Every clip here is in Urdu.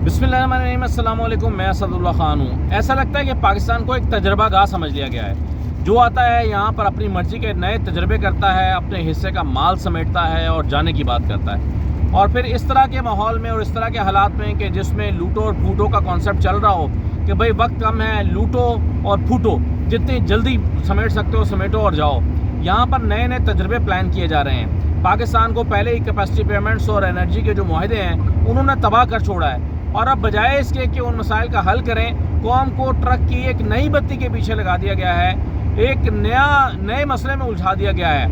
بسم اللہ الرحمن الرحیم، السلام علیکم۔ میں اسد اللہ خان ہوں۔ ایسا لگتا ہے کہ پاکستان کو ایک تجربہ گاہ سمجھ لیا گیا ہے۔ جو آتا ہے یہاں پر اپنی مرضی کے نئے تجربے کرتا ہے، اپنے حصے کا مال سمیٹتا ہے اور جانے کی بات کرتا ہے، اور پھر اس طرح کے ماحول میں اور اس طرح کے حالات میں کہ جس میں لوٹو اور پھوٹو کا کانسیپٹ چل رہا ہو کہ بھئی وقت کم ہے، لوٹو اور پھوٹو، جتنی جلدی سمیٹ سکتے ہو سمیٹو اور جاؤ۔ یہاں پر نئے نئے تجربے پلان کیے جا رہے ہیں۔ پاکستان کو پہلے ہی کیپیسٹی پیمنٹس اور انرجی کے جو معاہدے ہیں انہوں نے تباہ کر چھوڑا ہے، اور اب بجائے اس کے کہ ان مسائل کا حل کریں، قوم کو ٹرک کی ایک نئی بتی کے پیچھے لگا دیا گیا ہے، ایک نئے مسئلے میں الجھا دیا گیا ہے،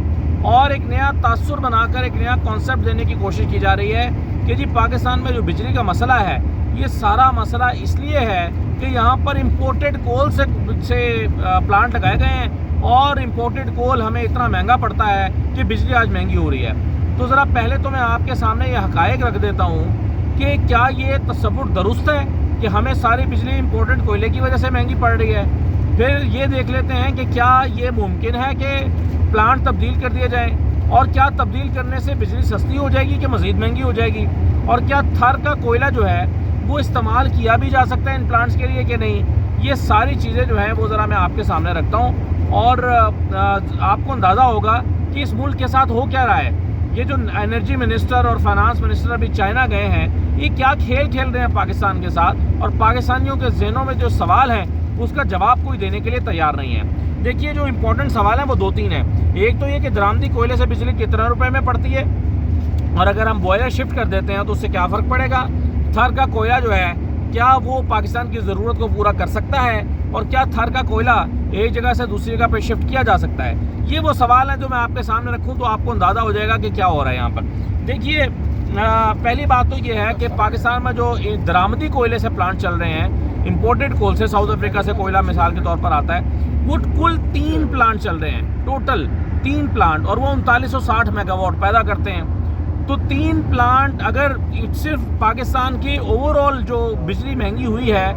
اور ایک نیا تاثر بنا کر ایک نیا کانسیپٹ دینے کی کوشش کی جا رہی ہے کہ جی پاکستان میں جو بجلی کا مسئلہ ہے، یہ سارا مسئلہ اس لیے ہے کہ یہاں پر امپورٹڈ کول سے پلانٹ لگائے گئے ہیں، اور امپورٹڈ کول ہمیں اتنا مہنگا پڑتا ہے کہ بجلی آج مہنگی ہو رہی ہے۔ تو ذرا پہلے تو میں آپ کے سامنے یہ حقائق رکھ دیتا ہوں کہ کیا یہ تصور درست ہے کہ ہمیں ساری بجلی امپورٹڈ کوئلے کی وجہ سے مہنگی پڑ رہی ہے؟ پھر یہ دیکھ لیتے ہیں کہ کیا یہ ممکن ہے کہ پلانٹ تبدیل کر دیے جائیں، اور کیا تبدیل کرنے سے بجلی سستی ہو جائے گی کہ مزید مہنگی ہو جائے گی، اور کیا تھر کا کوئلہ جو ہے وہ استعمال کیا بھی جا سکتا ہے ان پلانٹس کے لیے کہ نہیں۔ یہ ساری چیزیں جو ہیں وہ ذرا میں آپ کے سامنے رکھتا ہوں، اور آپ کو اندازہ ہوگا کہ اس ملک کے ساتھ ہو کیا رہا ہے۔ یہ جو انرجی منسٹر اور فائنانس منسٹر ابھی چائنا گئے ہیں، یہ کیا کھیل کھیل رہے ہیں پاکستان کے ساتھ، اور پاکستانیوں کے ذہنوں میں جو سوال ہیں اس کا جواب کوئی دینے کے لیے تیار نہیں ہے۔ دیکھیے جو امپورٹنٹ سوال ہیں وہ دو تین ہیں۔ ایک تو یہ کہ درآمدی کوئلے سے بجلی کتنے روپے میں پڑتی ہے، اور اگر ہم بوائلر شفٹ کر دیتے ہیں تو اس سے کیا فرق پڑے گا۔ تھر کا کوئلہ جو ہے کیا وہ پاکستان کی ضرورت کو پورا کر سکتا ہے، اور کیا تھر کا کوئلہ ایک جگہ سے دوسری جگہ پہ شفٹ کیا جا سکتا ہے۔ یہ وہ سوال ہیں جو میں آپ کے سامنے رکھوں تو آپ کو اندازہ ہو جائے گا کہ کیا ہو رہا ہے یہاں پر۔ دیکھیے پہلی بات تو یہ ہے کہ پاکستان میں جو درآمدی کوئلے سے پلانٹ چل رہے ہیں، امپورٹڈ کول سے، ساؤتھ افریقہ سے کوئلہ مثال کے طور پر آتا ہے، وہ کل 3 پلانٹ چل رہے ہیں، ٹوٹل 3 پلانٹ، اور وہ 3960 میگا واٹ پیدا کرتے ہیں۔ تو 3 پلانٹ اگر صرف پاکستان کی اوور آل جو بجلی مہنگی ہوئی ہے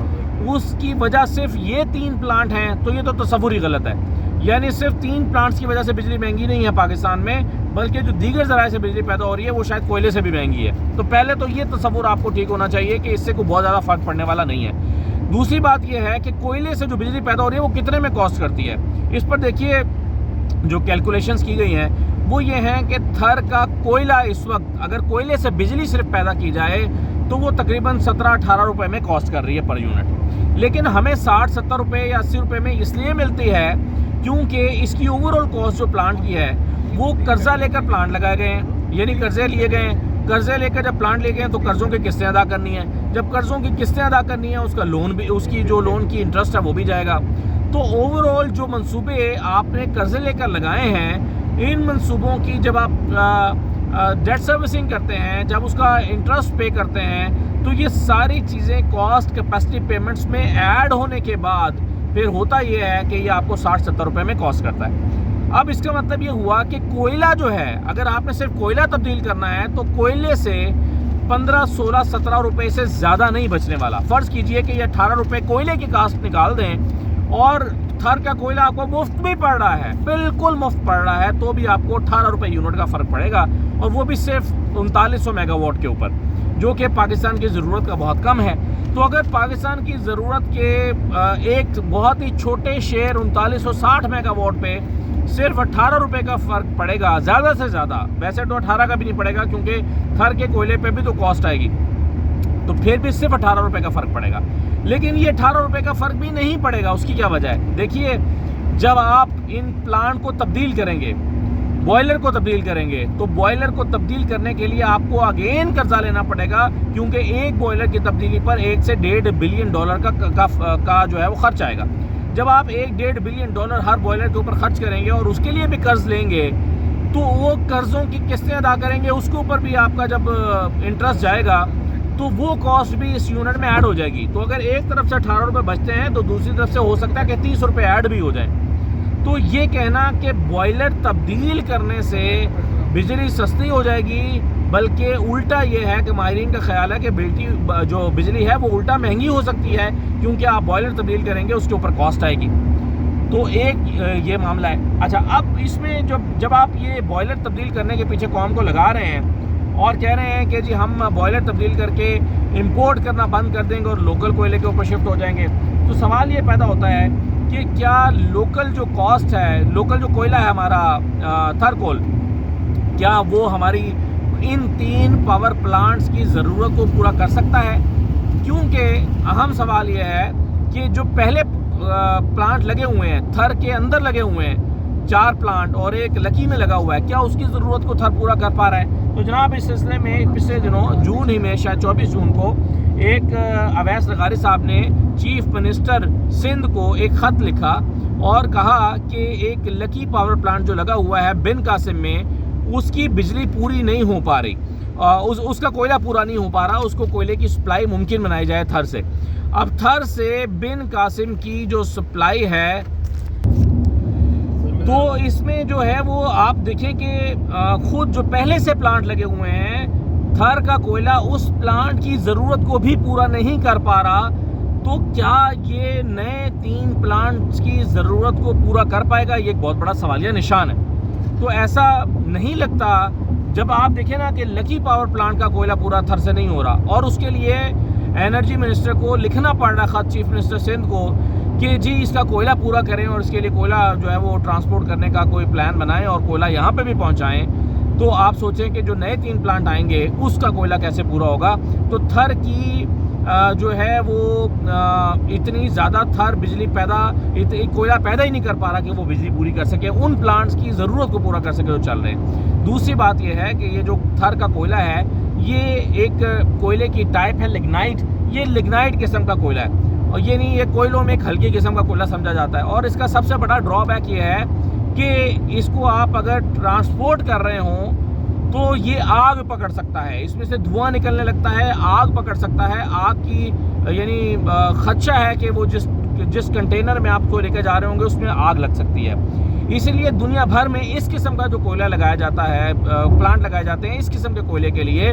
اس کی وجہ صرف یہ 3 پلانٹ ہیں، تو یہ تو تصور ہی غلط ہے۔ یعنی صرف 3 پلانٹس کی وجہ سے بجلی مہنگی نہیں ہے پاکستان میں، بلکہ جو دیگر ذرائع سے بجلی پیدا ہو رہی ہے وہ شاید کوئلے سے بھی مہنگی ہے۔ تو پہلے تو یہ تصور آپ کو ٹھیک ہونا چاہیے کہ اس سے کوئی بہت زیادہ فرق پڑنے والا نہیں ہے۔ دوسری بات یہ ہے کہ کوئلے سے جو بجلی پیدا ہو رہی ہے وہ کتنے میں کاسٹ کرتی ہے۔ اس پر دیکھیے جو کیلکولیشنز کی گئی ہیں وہ یہ ہیں کہ تھر کا کوئلہ اس وقت اگر کوئلے سے بجلی صرف پیدا کی جائے تو وہ تقریباً 17-18 روپے میں کاسٹ کر رہی ہے پر یونٹ، لیکن ہمیں 60-70 روپے یا 80 روپے میں اس لیے ملتی ہے کیونکہ اس کی اوور آل کاسٹ جو پلانٹ کی ہے وہ قرضہ لے کر پلانٹ لگائے گئے ہیں، یعنی قرضے لیے گئے ہیں۔ قرضے لے کر جب پلانٹ لے گئے ہیں تو قرضوں کی قسطیں ادا کرنی ہیں، جب قرضوں کی قسطیں ادا کرنی ہیں اس کا لون بھی، اس کی جو لون کی انٹرسٹ ہے وہ بھی جائے گا۔ تو اوور آل جو منصوبے آپ نے قرضے لے کر لگائے ہیں، ان منصوبوں کی جب آپ ڈیٹ سروسنگ کرتے ہیں، جب اس کا انٹرسٹ پے کرتے ہیں، تو یہ ساری چیزیں کاسٹ کیپیسٹی پیمنٹس میں ایڈ ہونے کے بعد پھر ہوتا یہ ہے کہ یہ آپ کو 60-70 روپے میں کاسٹ کرتا ہے۔ اب اس کا مطلب یہ ہوا کہ کوئلہ جو ہے اگر آپ نے صرف کوئلہ تبدیل کرنا ہے تو کوئلے سے 15-16-17 روپے سے زیادہ نہیں بچنے والا۔ فرض کیجئے کہ یہ 18 روپے کوئلے کی کاسٹ نکال دیں اور تھر کا کوئلہ آپ کو مفت بھی پڑ رہا ہے، بالکل مفت پڑ رہا ہے، تو بھی آپ کو 18 روپے یونٹ کا فرق پڑے گا، اور وہ بھی صرف 3900 میگا واٹ کے اوپر، جو کہ پاکستان کی ضرورت کا بہت کم ہے۔ تو اگر پاکستان کی ضرورت کے ایک بہت ہی چھوٹے شیئر 3960 میگا واٹ پہ صرف 18 روپے کا فرق پڑے گا زیادہ سے زیادہ، ویسے تو 18 کا بھی نہیں پڑے گا کیونکہ تھر کے کوئلے پہ بھی تو کاسٹ آئے گی، تو پھر بھی صرف 18 روپے کا فرق پڑے گا۔ لیکن یہ 18 روپے کا فرق بھی نہیں پڑے گا، اس کی کیا وجہ ہے؟ دیکھیے جب آپ ان پلانٹ کو تبدیل کریں گے، بوائلر کو تبدیل کریں گے، تو بوائلر کو تبدیل کرنے کے لیے آپ کو اگین قرضہ لینا پڑے گا، کیونکہ ایک بوائلر کی تبدیلی پر 1 سے 1.5 بلین ڈالر کا جو ہے وہ خرچ آئے گا۔ جب آپ 1.5 بلین ڈالر ہر بوائلر کے اوپر خرچ کریں گے اور اس کے لیے بھی قرض لیں گے تو وہ قرضوں کی قسطیں ادا کریں گے، اس کے اوپر بھی آپ کا جب انٹرسٹ جائے گا تو وہ کاسٹ بھی اس یونٹ میں ایڈ ہو جائے گی۔ تو اگر ایک طرف سے 18 روپے بچتے ہیں تو دوسری طرف سے ہو سکتا ہے کہ 30 روپے ایڈ بھی ہو جائیں۔ تو یہ کہنا کہ بوائلر تبدیل کرنے سے بجلی سستی ہو جائے گی، بلکہ الٹا یہ ہے کہ ماہرین کا خیال ہے کہ جو بجلی ہے وہ الٹا مہنگی ہو سکتی ہے، کیونکہ آپ بوائلر تبدیل کریں گے اس کے اوپر کاسٹ آئے گی۔ تو ایک یہ معاملہ ہے۔ اچھا اب اس میں جب آپ یہ بوائلر تبدیل کرنے کے پیچھے قوم کو لگا رہے ہیں اور کہہ رہے ہیں کہ جی ہم بوائلر تبدیل کر کے امپورٹ کرنا بند کر دیں گے اور لوکل کوئلے کے اوپر شفٹ ہو جائیں گے. تو سوال یہ پیدا ہوتا ہے کہ کیا لوکل جو کاسٹ ہے, لوکل جو کوئلہ ہے ہمارا تھر کول, کیا وہ ہماری ان 3 پاور پلانٹس کی ضرورت کو پورا کر سکتا ہے؟ کیونکہ اہم سوال یہ ہے کہ جو پہلے پلانٹ لگے ہوئے ہیں تھر کے اندر لگے ہوئے ہیں 4 پلانٹ اور ایک لکی میں لگا ہوا ہے, کیا اس کی ضرورت کو تھر پورا کر پا رہا ہے؟ تو جناب اس سلسلے میں پچھلے دنوں جون ہی میں شاید 24 جون کو ایک اویس لغاری صاحب نے چیف منسٹر سندھ کو ایک خط لکھا اور کہا کہ ایک لکی پاور پلانٹ جو لگا ہوا ہے بن قاسم میں, اس کی بجلی پوری نہیں ہو پا رہی, اس کا کوئلہ پورا نہیں ہو پا رہا, اس کو کوئلے کی سپلائی ممکن بنائی جائے تھر سے. اب تھر سے بن قاسم کی جو سپلائی ہے تو اس میں جو ہے وہ آپ دیکھیں کہ خود جو پہلے سے پلانٹ لگے ہوئے ہیں تھر کا کوئلہ اس پلانٹ کی ضرورت کو بھی پورا نہیں کر پا رہا, تو کیا یہ نئے 3 پلانٹس کی ضرورت کو پورا کر پائے گا؟ یہ ایک بہت بڑا سوالیہ نشان ہے. تو ایسا نہیں لگتا جب آپ دیکھیں نا کہ لکی پاور پلانٹ کا کوئلہ پورا تھر سے نہیں ہو رہا اور اس کے لیے انرجی منسٹر کو لکھنا پڑ رہا خط چیف منسٹر سندھ کو کہ جی اس کا کوئلہ پورا کریں اور اس کے لیے کوئلہ جو ہے وہ ٹرانسپورٹ کرنے کا کوئی پلان بنائیں اور کوئلہ یہاں پہ بھی پہنچائیں. تو آپ سوچیں کہ جو نئے 3 پلانٹ آئیں گے اس کا کوئلہ کیسے پورا ہوگا. تو تھر کی جو ہے وہ اتنی زیادہ تھر بجلی کوئلہ پیدا ہی نہیں کر پا رہا کہ وہ بجلی پوری کر سکے, ان پلانٹس کی ضرورت کو پورا کر سکے جو چل رہے ہیں. دوسری بات یہ ہے کہ یہ جو تھر کا کوئلہ ہے یہ ایک کوئلے کی ٹائپ ہے لگنائٹ, یہ لگنائٹ قسم کا کوئلہ ہے اور یہ نہیں, یہ کوئلوں میں ایک ہلکی قسم کا کوئلہ سمجھا جاتا ہے. اور اس کا سب سے بڑا ڈرا بیک یہ ہے کہ اس کو آپ اگر ٹرانسپورٹ کر رہے ہوں تو یہ آگ پکڑ سکتا ہے, اس میں سے دھواں نکلنے لگتا ہے, آگ پکڑ سکتا ہے. آگ کی یعنی خدشہ ہے کہ وہ جس کنٹینر میں آپ کو لے کے جا رہے ہوں گے اس میں آگ لگ سکتی ہے. اسی لیے دنیا بھر میں اس قسم کا جو کوئلہ لگایا جاتا ہے, پلانٹ لگائے جاتے ہیں اس قسم کے کوئلے کے لیے,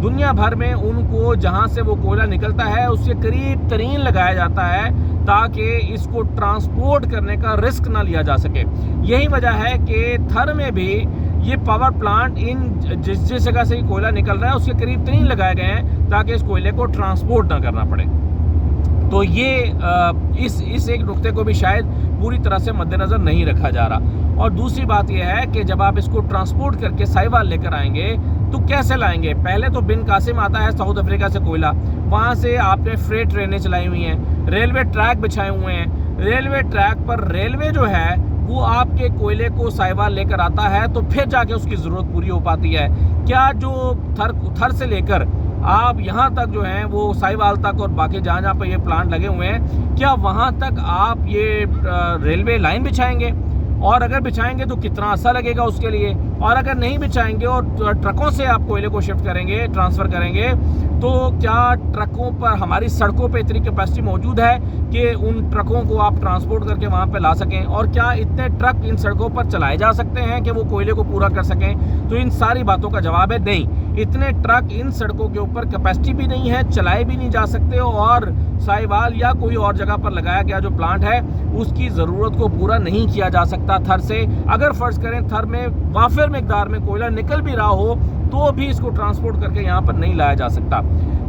دنیا بھر میں ان کو جہاں سے وہ کوئلہ نکلتا ہے اس کے قریب ترین لگایا جاتا ہے تاکہ اس کو ٹرانسپورٹ کرنے کا رسک نہ لیا جا سکے. یہی وجہ ہے کہ تھر میں بھی یہ پاور پلانٹ جس جگہ سے کوئلہ نکل رہا ہے اس کے قریب ترین لگائے گئے ہیں تاکہ اس کوئلے کو ٹرانسپورٹ نہ کرنا پڑے. تو یہ اس ایک نقطے کو بھی شاید پوری طرح سے مد نظر نہیں رکھا جا رہا. اور دوسری بات یہ ہے کہ جب آپ اس کو ٹرانسپورٹ کر کے سائیوال لے کر آئیں گے تو کیسے لائیں گے؟ پہلے تو بن قاسم آتا ہے ساؤتھ افریقہ سے کوئلہ, وہاں سے آپ نے فریٹ ٹرینیں چلائی ہوئی ہیں, ریلوے ٹریک بچھائے ہوئے ہیں, ریلوے ٹریک پر ریلوے جو ہے وہ آپ کے کوئلے کو سائیوال لے کر آتا ہے تو پھر جا کے اس کی ضرورت پوری ہو پاتی ہے. کیا جو تھر سے لے کر آپ یہاں تک جو ہیں وہ سائیوال تک اور باقی جہاں پہ یہ پلانٹ لگے ہوئے ہیں, کیا وہاں تک آپ یہ ریلوے لائن بچھائیں گے؟ اور اگر بچھائیں گے تو کتنا عرصہ لگے گا اس کے لیے؟ اور اگر نہیں بچھائیں گے اور ٹرکوں سے آپ کوئلے کو شفٹ کریں گے, ٹرانسفر کریں گے, تو کیا ٹرکوں پر ہماری سڑکوں پہ اتنی کیپیسٹی موجود ہے کہ ان ٹرکوں کو آپ ٹرانسپورٹ کر کے وہاں پہ لا سکیں؟ اور کیا اتنے ٹرک ان سڑکوں پر چلائے جا سکتے ہیں کہ وہ کوئلے کو پورا کر سکیں؟ تو ان ساری باتوں کا جواب ہے نہیں. اتنے ٹرک ان سڑکوں کے اوپر کیپیسٹی بھی نہیں ہے, چلائے بھی نہیں جا سکتے, اور سائیوال یا کوئی اور جگہ پر لگایا گیا جو پلانٹ ہے اس کی ضرورت کو پورا نہیں کیا جا سکتا تھر سے. اگر فرض کریں تھر میں وافر مقدار میں کوئلہ نکل بھی رہا ہو تو بھی اس کو ٹرانسپورٹ کر کے یہاں پر نہیں لایا جا سکتا.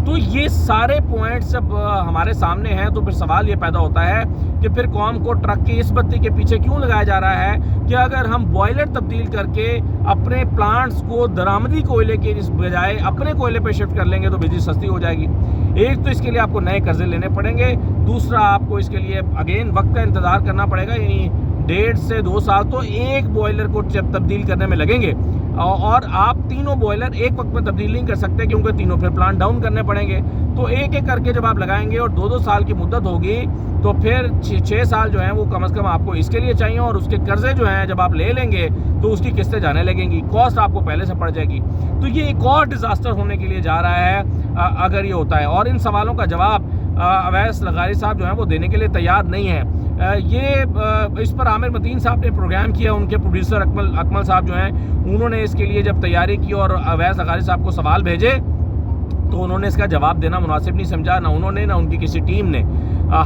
تو یہ سارے پوائنٹس جب ہمارے سامنے ہیں تو پھر سوال یہ پیدا ہوتا ہے کہ پھر قوم کو ٹرک کی اس بتی کے پیچھے کیوں لگایا جا رہا ہے کہ اگر ہم بوائلر تبدیل کر کے اپنے پلانٹس کو درآمدی کوئلے کے بجائے اپنے کوئلے پہ شفٹ کر لیں گے تو بجلی سستی ہو جائے گی. ایک تو اس کے لیے آپ کو نئے قرضے لینے پڑیں گے, دوسرا آپ کو اس کے لیے اگین وقت کا انتظار کرنا پڑے گا, یعنی 1.5 سے 2 سال تو ایک بوائلر کو تبدیل کرنے میں لگیں گے. اور آپ تینوں بوائلر ایک وقت میں تبدیل نہیں کر سکتے کیونکہ تینوں پھر پلانٹ ڈاؤن کرنے پڑیں گے. تو ایک ایک کر کے جب آپ لگائیں گے اور 2 سال کی مدت ہوگی تو پھر 6 سال جو ہیں وہ کم از کم آپ کو اس کے لیے چاہیے, اور اس کے قرضے جو ہیں جب آپ لے لیں گے تو اس کی قسطیں جانے لگیں گی, کاسٹ آپ کو پہلے سے پڑ جائے گی. تو یہ ایک اور ڈیزاسٹر ہونے کے لیے جا رہا ہے اگر یہ ہوتا ہے. اور ان سوالوں کا جواب اویس لغاری صاحب جو ہیں وہ دینے کے لیے تیار نہیں ہیں. یہ اس پر عامر متین صاحب نے پروگرام کیا, ان کے پروڈیوسر اکمل صاحب جو ہیں انہوں نے اس کے لیے جب تیاری کی اور اویس لغاری صاحب کو سوال بھیجے تو انہوں نے اس کا جواب دینا مناسب نہیں سمجھا، نہ انہوں نے نہ ان کی کسی ٹیم نے۔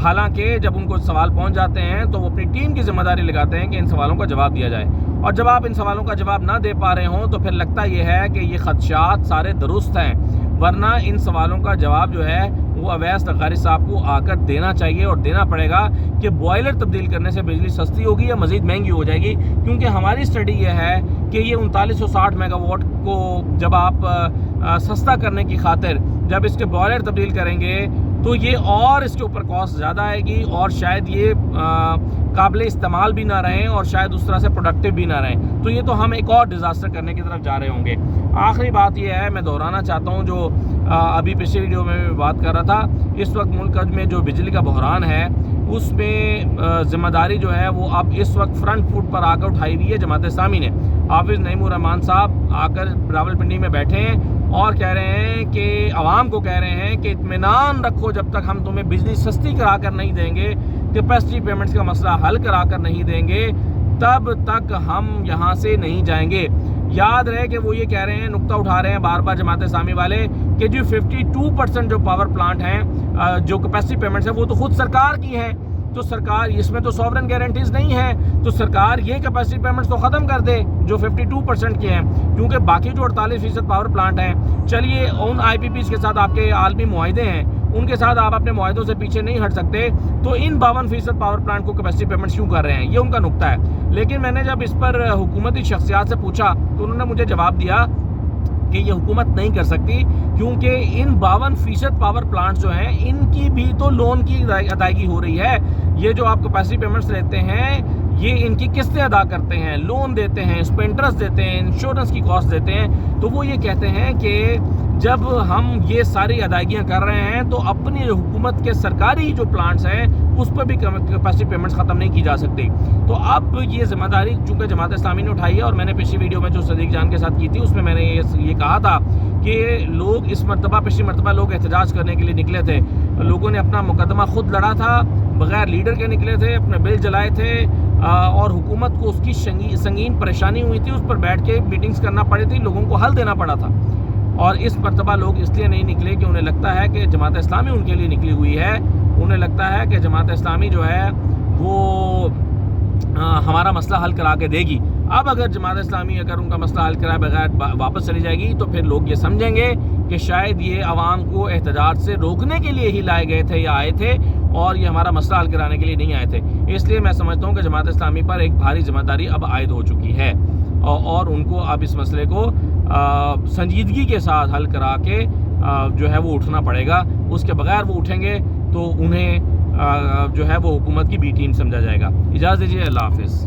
حالانکہ جب ان کو سوال پہنچ جاتے ہیں تو وہ اپنی ٹیم کی ذمہ داری لگاتے ہیں کہ ان سوالوں کا جواب دیا جائے، اور جب آپ ان سوالوں کا جواب نہ دے پا رہے ہوں تو پھر لگتا یہ ہے کہ یہ خدشات سارے درست ہیں، ورنہ ان سوالوں کا جواب جو ہے وہ اویس لغاری صاحب کو آ کر دینا چاہیے، اور دینا پڑے گا کہ بوائلر تبدیل کرنے سے بجلی سستی ہوگی یا مزید مہنگی ہو جائے گی، کیونکہ ہماری اسٹڈی یہ ہے کہ یہ 3960 میگا واٹ کو جب آپ سستا کرنے کی خاطر جب اس کے بوائلر تبدیل کریں گے تو یہ اور اس کے اوپر کاسٹ زیادہ آئے گی، اور شاید یہ قابل استعمال بھی نہ رہیں اور شاید اس طرح سے پروڈکٹیو بھی نہ رہیں، تو یہ تو ہم ایک اور ڈیزاسٹر کرنے کی طرف جا رہے ہوں گے۔ آخری بات یہ ہے، میں دہرانا چاہتا ہوں جو ابھی پچھلی ویڈیو میں بات کر رہا تھا، اس وقت ملک میں جو بجلی کا بحران ہے اس میں ذمہ داری جو ہے وہ اب اس وقت فرنٹ فوٹ پر آ کر اٹھائی ہوئی ہے جماعت اسلامی نے۔ حافظ نعیم الرحمان صاحب آ کر راولپنڈی میں بیٹھے ہیں اور کہہ رہے ہیں کہ عوام کو کہہ رہے ہیں کہ اطمینان رکھو، جب تک ہم تمہیں بجلی سستی کرا کر نہیں دیں گے، کیپیسٹی پیمنٹس کا مسئلہ حل کرا کر نہیں دیں گے، تب تک ہم یہاں سے نہیں جائیں گے۔ یاد رہے کہ وہ یہ کہہ رہے ہیں، نقطہ اٹھا رہے ہیں بار بار جماعت اسلامی والے کہ جو 52% جو پاور پلانٹ ہیں جو کیپیسٹی پیمنٹس ہیں وہ تو خود سرکار کی ہیں، تو سرکار اس میں تو سوورن گارنٹیز نہیں ہیں، تو سرکار یہ کیپیسٹی پیمنٹس تو ختم کر دے جو 52% کے ہیں، کیونکہ باقی جو 48% پاور پلانٹ ہیں، چلیے ان آئی پی پیز کے ساتھ آپ کے عالمی معاہدے ہیں، ان کے ساتھ آپ اپنے معاہدوں سے پیچھے نہیں ہٹ سکتے، تو ان 52% پاور پلانٹ کو کیپیسٹی پیمنٹ کیوں کر رہے ہیں، یہ ان کا نقطہ ہے۔ لیکن میں نے جب اس پر حکومتی شخصیات سے پوچھا تو انہوں نے مجھے جواب دیا کہ یہ حکومت نہیں کر سکتی، کیونکہ ان 52% پاور پلانٹ جو ہیں ان کی بھی تو لون کی ادائیگی ہو رہی ہے، یہ جو آپ کیپیسٹی پیمنٹس لیتے ہیں یہ ان کی قسطیں ادا کرتے ہیں، لون دیتے ہیں، اس پہ انٹرسٹ دیتے ہیں، انشورنس کی کاسٹ دیتے ہیں، تو وہ یہ کہتے ہیں کہ جب ہم یہ ساری ادائیگیاں کر رہے ہیں تو اپنی حکومت کے سرکاری جو پلانٹس ہیں اس پہ بھی کیپیسٹی پیمنٹس ختم نہیں کی جا سکتی۔ تو اب یہ ذمہ داری چونکہ جماعت اسلامی نے اٹھائی ہے، اور میں نے پچھلی ویڈیو میں جو صدیق جان کے ساتھ کی تھی اس میں میں نے یہ کہا تھا کہ لوگ اس مرتبہ پچھلی مرتبہ لوگ احتجاج کرنے کے لیے نکلے تھے، لوگوں نے اپنا مقدمہ خود لڑا تھا، بغیر لیڈر کے نکلے تھے، اپنے بل جلائے تھے، اور حکومت کو اس کی سنگین پریشانی ہوئی تھی، اس پر بیٹھ کے میٹنگز کرنا پڑی تھی، لوگوں کو حل دینا پڑا تھا۔ اور اس مرتبہ لوگ اس لیے نہیں نکلے کہ انہیں لگتا ہے کہ جماعت اسلامی ان کے لیے نکلی ہوئی ہے، انہیں لگتا ہے کہ جماعت اسلامی جو ہے وہ ہمارا مسئلہ حل کرا کے دے گی۔ اب اگر جماعت اسلامی اگر ان کا مسئلہ حل کرائے بغیر واپس چلی جائے گی تو پھر لوگ یہ سمجھیں گے کہ شاید یہ عوام کو احتجاج سے روکنے کے لیے ہی لائے گئے تھے یا آئے تھے، اور یہ ہمارا مسئلہ حل کرانے کے لیے نہیں آئے تھے۔ اس لیے میں سمجھتا ہوں کہ جماعت اسلامی پر ایک بھاری ذمہ داری اب عائد ہو چکی ہے، اور ان کو اب اس مسئلے کو سنجیدگی کے ساتھ حل کرا کے جو ہے وہ اٹھنا پڑے گا۔ اس کے بغیر وہ اٹھیں گے تو انہیں جو ہے وہ حکومت کی بی ٹیم سمجھا جائے گا۔ اجازت دیجیے، اللہ حافظ۔